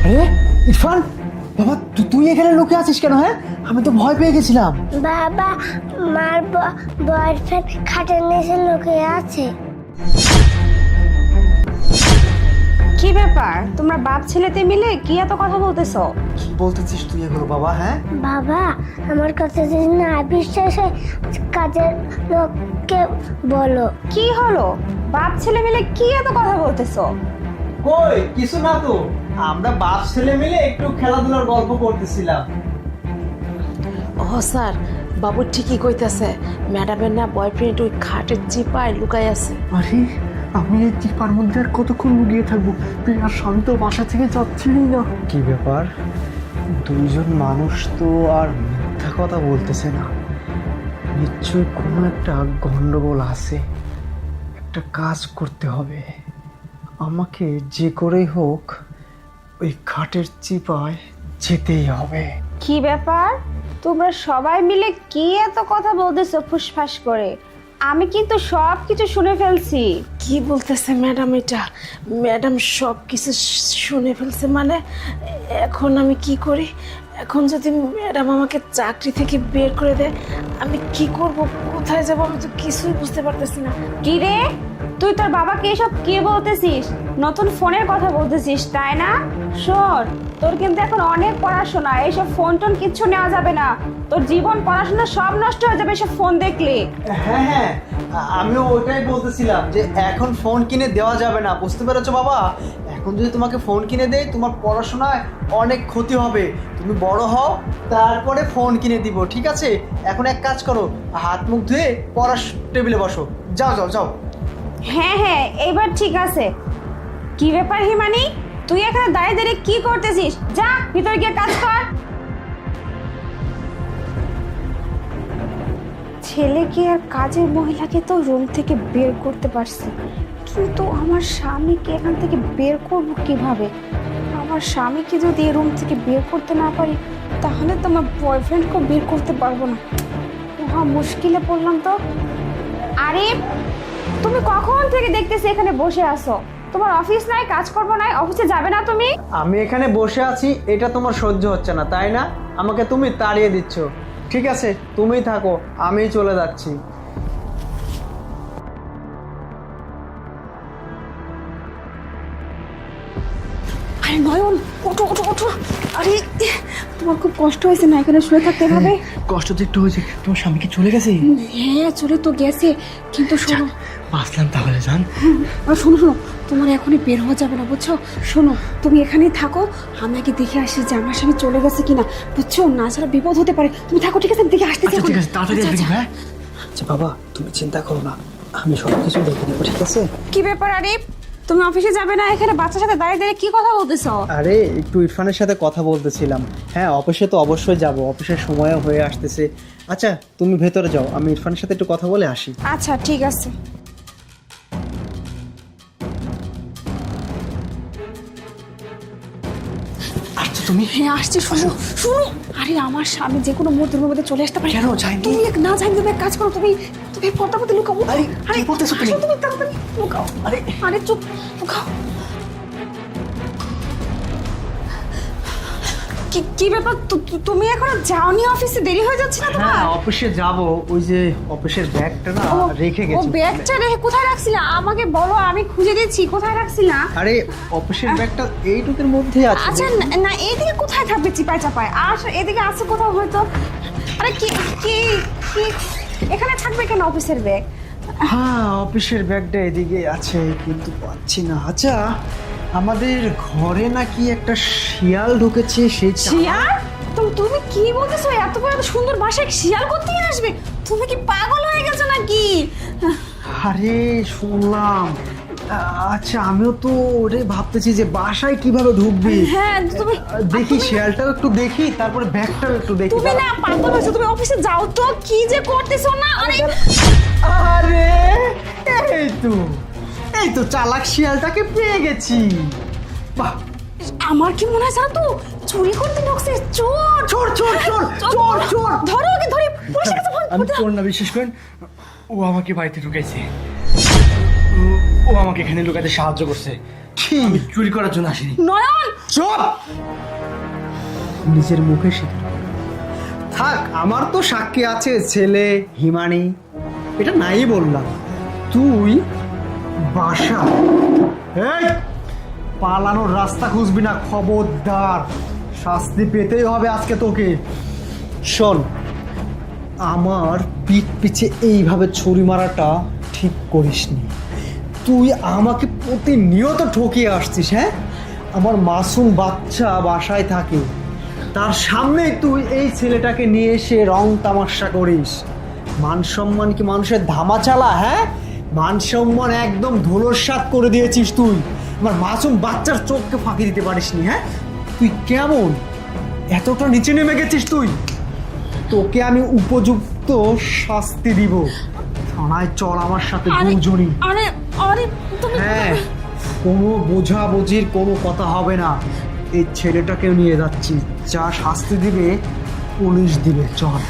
আরে ইরফান, বাবা তুই এখানে লুকিয়ে আছিস কেন? হ্যাঁ, আমি তো ভয় পেয়ে গেছিলাম। বাবা, মার বয়ফ্রেন্ড খাটের নিচে লুকিয়ে আছে। কি ব্যাপার, তোমরা বাপ ছেলেতে মিলে কি এত কথা বলতেছো? কি বলতেছিস তুই এগুলো বাবা? হ্যাঁ, বাবা, আমার কথা যদি না বিশ্বাস হয় কাজের লোককে বলো। কি হলো, বাপ ছেলে মিলে কি এত কথা বলতেছো? কই কিছু না তো, আমরা বাপ ছেলে মিলে একটু খেলাধুলার গল্প করতেছিলাম। ও স্যার, বাবু ঠিকই কইতাছে, ম্যাডামের না বয়ফ্রেন্ড ওই খাটের চিপায় লুকাই আছে। আরে আমি এই চিপার মধ্যে আর কতক্ষণ লুকিয়ে থাকবো? তুই আর শান্ত বাসা থেকে যাচ্ছিলি না। কি ব্যাপার, দুইজন মানুষ তো আর মিথ্যা কথা বলতেছে না, নিশ্চয়ই কোনো একটা গন্ডগোল আছে। একটা কাজ করতে হবে, আমাকে যে করেই হোক ওই খাটের চিপায় যেতেই হবে। কি ব্যাপার, তোমরা সবাই মিলে কি এত কথা বলতেছো ফুসফাস করে? আমি কিন্তু সব কিছু শুনে ফেলছি। কি বলতেছে ম্যাডাম? এটা ম্যাডাম সব কিছু শুনে ফেলছে মানে? এখন আমি কি করি? এখন যদি ম্যাডাম আমাকে চাকরি থেকে বের করে দেয়, আমি কি করব, কোথায় যাব? আমি তো কিছুই বুঝতে পারতেছি না। কি রে, তুই তোর বাবাকে এসব কি বলতেছিস? নতুন ফোনের কথা বলতেছিস তাই না? শোন, তোর কিন্তু এখন অনেক পড়াশোনা, এইসব ফোন টোন কিচ্ছু নেওয়া যাবে না। তোর জীবন পড়াশোনা সব নষ্ট হয়ে যাবে এসব ফোন দেখলে। হ্যাঁ হ্যাঁ, আমিও ওইটাই বলতেছিলাম যে এখন ফোন কিনে দেওয়া যাবে না, বুঝতে পেরেছো বাবা? এখন যদি তোমাকে ফোন কিনে দেয় তোমার পড়াশোনায় অনেক ক্ষতি হবে। তুমি বড় হও, তারপরে ফোন কিনে দিব, ঠিক আছে? এখন এক কাজ করো, হাত মুখ ধুয়ে পড়ার টেবিলে বসো। যাও যাও যাও। হ্যাঁ হ্যাঁ, এইবার ঠিক আছে। কি ব্যাপার হিমানি, তুই এখানে দাঁড়িয়ে দাঁড়িয়ে কি করতেছিস? যা ভিতরে গিয়ে কাজ কর। ছেলেকে আর কাজের মহিলাকে তো রুম থেকে বের করতে পারছি, কিন্তু আমার স্বামীকে এখান থেকে বের করব কিভাবে? আমার স্বামীকে যদি এই রুম থেকে বের করতে না পারি, তাহলে তো আমার বয়ফ্রেন্ডকেও বের করতে পারবো না। মহা মুশকিলে পড়লাম তো। আরে তুমি কখন থেকে দেখতেছি এখানে বসে আছো? তোমার অফিস নাই, কাজ করবো নাই, অফিসে যাবে না তুমি? আমি এখানে বসে আছি, এটা তোমার সহ্য হচ্ছে না তাই না? আমাকে তুমি তাড়িয়ে দিচ্ছ। ঠিক আছে, তুমি থাকো, আমি চলে যাচ্ছি। আরে নয়ন, ওঠো ওঠো ওঠো। আরে তোমার খুব কষ্ট হয়েছে না এখানে শুয়ে থাকতে হবে? কষ্ট তো একটু হয়েছে। তোমার স্বামী কি চলে গেছে? হ্যাঁ চলে তো গেছে, কিন্তু শোনো, আসলাম তাহলে যান। আর শোনো শোনো, তোমার এখনই বের হওয়া যাবে না, বুঝছো? শোনো, তুমি এখানেই থাকো, আমি আগে দেখে আসি যে আমার স্বামী চলে গেছে কিনা, বুঝছো? না ছাড়া বিপদ হতে পারে। তুমি থাকো, ঠিক আছে? আমি দেখে আসতেছি। আচ্ছা ঠিক আছে, তাড়াতাড়ি আচ্ছা, আসবেন। আচ্ছা। হ্যাঁ আচ্ছা বাবা, তুমি চিন্তা করো না, আমি সব কিছু দেখে নেবো, ঠিক আছে? কি ব্যাপার আরিফ, তুমি অফিসে যাবে না, এখানে বাচ্চার সাথে দাঁড়িয়ে দাঁড়িয়ে কি কথা বলতেছো? আরে একটু ইরফানের সাথে কথা বলতেছিলাম। হ্যাঁ, অফিসে তো অবশ্যই যাব, অফিসের সময়ও হয়ে আসতেছে। আচ্ছা তুমি ভেতরে যাও, আমি ইরফানের সাথে একটু কথা বলে আসি। আচ্ছা ঠিক আছে। আচ্ছা তুমি হ্যাঁ আসছি, শুনো শুনো। আরে আমার স্বামী যে কোনো মুহূর্তের মধ্যে চলে আসতে পারে। কেন যায়নি? তুমি না যাই, তুমি এক কাজ করো, তুমি তুমি পর্দার মধ্যে লুকাও। আরে, কি বলতেছো তুমি? আসো, তুমি তাড়াতাড়ি লুকাও। আরে আরে চুপ, লুকাও। কি ব্যাপার, তুমি এখনো যাওনি অফিসে? দেরি হয়ে যাচ্ছে না তোমার? হ্যাঁ অফিসে যাব, ওই যে অফিসের ব্যাগটা না রেখে ও গেছি। ব্যাগটা রেখে কোথায় রাখছিলা? আমাকে বলো, আমি খুঁজে দিচ্ছি কোথায় রাখছিলা। আরে অফিসের ব্যাগটা এইটুকুর মধ্যে আছে। আচ্ছা না, এইদিকে কোথায় থাকবে চিপায় চাপায়? আর এদিকে আছে কোথাও হয়তো। আরে কি কি কি এখানে থাকবে কেন অফিসের ব্যাগ? হ্যাঁ অফিসের ব্যাগটা এদিকে আছে, কিন্তু পাচ্ছি না। আচ্ছা আমাদের ঘরে নাকি একটা শিয়াল ঢুকেছে, সেই শিয়াল? তুমি কি বলতেছো? এত বড় এত সুন্দর বাসায় শিয়াল করতে আসবে? তুমি কি পাগল হয়ে গেছো নাকি? আরে শুনলাম। আচ্ছা আমিও তো ওটাই ভাবতেছি যে বাসায় কিভাবে ঢুকবি। হ্যাঁ তুমি দেখি শিয়ালটাও একটু দেখি, তারপরে ব্যাগটাও একটু দেখি। তুমি না পাগল হয়েছো? তুমি অফিসে যাও তো, কি যে করতেছো না। আরে আরে এই তো চালাক শিয়ালটাকে পেয়ে গেছি। বাহ, আমার কি মনে হয় জানো তো, চুরি করতে ঢুকছে। চোর চোর চোর চোর চোর চোর। ধরো ওকে, ধরে পুলিশের কাছে ফোন আমি দাও। চোর না, বিশ্বাস করেন, ও আমাকে বাড়িতে ঢুকেছে। ও আমাকে এখানে লুকাতে সাহায্য করছে। কি সাক্ষী আমি চুরি করার জন্য আসিনি। নয়ন, চুপ! নিজের মুখে স্বীকার করো। থাক, আমার তো সাক্ষী আছে, ছেলে হিমানি, এটা নাই বললাম। তুই বাসা, এই পালানোর রাস্তা খুঁজবি না, খবরদার, শাস্তি পেতেই হবে আজকে তোকে। শোন, আমার পিঠ পিছে এইভাবে ছুরি মারাটা ঠিক করিসনি। তুই আমাকে প্রতিনিয়ত ঠকিয়ে আসছিস। হ্যাঁ, আমার মাসুম বাচ্চা বাসায় থাকে, তার সামনেই তুই এই ছেলেটাকে নিয়ে এসে রং তামাশা করিস। মান সম্মান কি মানুষের ধামা চালা? হ্যাঁ, মান সম্মান একদম ধুলোস্যাৎ করে দিয়েছিস তুই। আমার মাসুম বাচ্চার চোখকে ফাঁকি দিতে পারিসনি। হ্যাঁ, তুই কেমন এতটা নিচে নেমে গেছিস তুই? তোকে আমি উপযুক্ত শাস্তি দিব। থানায় চল আমার সাথে দুজনই। আরে আরে তুমি হ্যাঁ, কোনো বোঝাবুঝির কোনো কথা হবে না। এই ছেলেটাকেও নিয়ে যাচ্ছি, যা শাস্তি দিবে পুলিশ দিবে। চল।